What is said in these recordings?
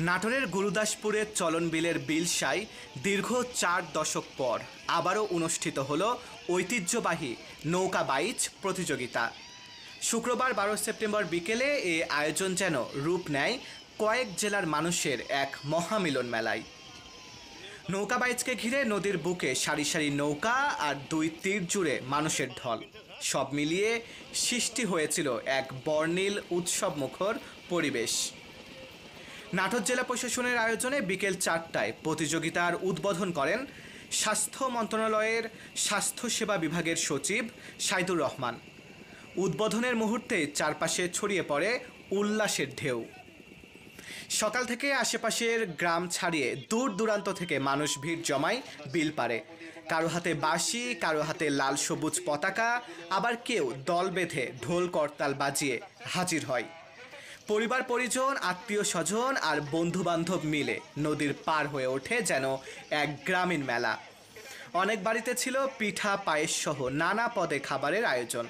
নাটোরের গুরুদাসপুরের চলনবিলের বিলসায় দীর্ঘ 4 দশক পর আবারও অনুষ্ঠিত হল ঐতিহ্যবাহী নৌকা বাইচ প্রতিযোগিতা। শুক্রবার 12 সেপ্টেম্বর বিকেলে এই আয়োজন যেন রূপ নেয় কয়েক জেলার মানুষের এক মহামিলন মেলায়। নৌকা বাইচকে ঘিরে নদীর বুকে সারি সারি নৌকা আর দুই তীর জুড়ে মানুষের ঢল, সব মিলিয়ে সৃষ্টি হয়েছিল এক বর্ণিল উৎসবমুখর পরিবেশ। নাটোর জেলা প্রশাসনের আয়োজনে বিকেল 4টায় প্রতিযোগিতার উদ্বোধন করেন স্বাস্থ্য মন্ত্রণালয়ের স্বাস্থ্যসেবা বিভাগের সচিব সাইদুর রহমান। উদ্বোধনের মুহূর্তে চারপাশে ছড়িয়ে পড়ে উল্লাসের ঢেউ। সকাল থেকে আশেপাশের গ্রাম ছাড়িয়ে দূর দূরান্ত থেকে মানুষ ভিড় জমায় বিল পারে। কারো হাতে বাঁশি, কারো হাতে লাল সবুজ পতাকা, আবার কেউ দল বেঁধে ঢোল করতাল বাজিয়ে হাজির হয়। পরিবার পরিজন, আত্মীয় স্বজন আর বন্ধু বান্ধব মিলে নদীর পার হয়ে ওঠে যেন এক গ্রামীণ মেলা। অনেক বাড়িতে ছিল পিঠা, পায়েস সহ নানা পদে খাবারের আয়োজন।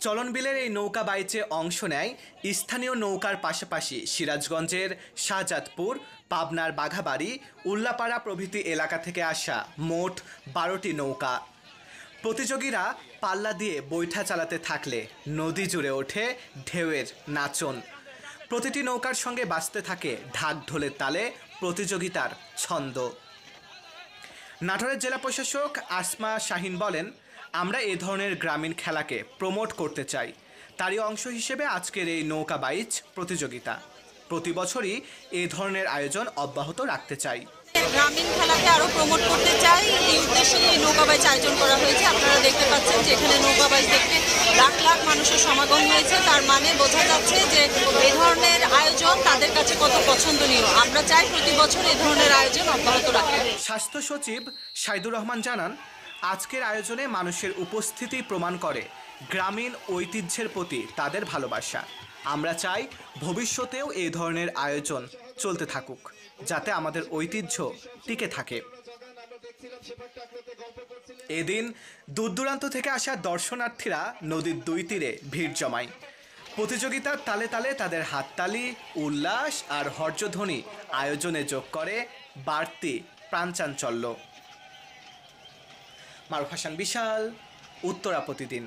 চলনবিলের এই নৌকা বাইচে অংশ নেয় স্থানীয় নৌকার পাশাপাশি সিরাজগঞ্জের শাহজাদপুর, পাবনার বাঘাবাড়ি, উল্লাপাড়া প্রভৃতি এলাকা থেকে আসা মোট 12টি নৌকা। প্রতিযোগীরা পাল্লা দিয়ে বৈঠা চালাতে থাকলে নদী জুড়ে ওঠে ঢেউয়ের নাচন। প্রতিটি নৌকার সঙ্গে বাজতে থাকে ঢাক ঢোলের তালে প্রতিযোগিতার ছন্দ। নাটোরের জেলা প্রশাসক আসমা শাহিন বলেন, আমরা এ ধরনের গ্রামীণ খেলাকে প্রমোট করতে চাই। তারই অংশ হিসেবে আজকের এই নৌকা বাইচ প্রতিযোগিতা। প্রতি বছরই এ ধরনের আয়োজন অব্যাহত রাখতে চাই। গ্রামীণ খেলাকে আরো প্রমোট করতে চাই, এই উদ্দেশ্যে এই নৌকা বাইচ আয়োজন করা হয়েছে। আপনারা দেখতে পাচ্ছেন যে এখানে নৌকা বাইচ দেখতে লাখ লাখ মানুষের সমাগম হয়েছে। তার মানে বোঝা যাচ্ছে যে এই ধরনের আয়োজন তাদের কাছে কত পছন্দনীয়। আমরা চাই প্রতি বছর এই ধরনের আয়োজন অব্যাহত রাখতে। স্বাস্থ্য সচিব সাইদুর রহমান জানান, আজকের আয়োজনে মানুষের উপস্থিতি প্রমাণ করে গ্রামীণ ঐতিহ্যের প্রতি তাদের ভালোবাসা। আমরা চাই ভবিষ্যতেও এই ধরনের আয়োজন চলতে থাকুক, যাতে আমাদের ঐতিহ্য টিকে থাকে। এদিন দূর দূরান্ত থেকে আসা দর্শনার্থীরা নদীর দুই তীরে ভিড় জমায়। প্রতিযোগিতার তালে তালে তাদের হাততালি, উল্লাস আর হর্ষধ্বনি আয়োজনে যোগ করে বাড়তি প্রাণচাঞ্চল্য। মারুফ হাসান বিশাল, উত্তরা প্রতিদিন।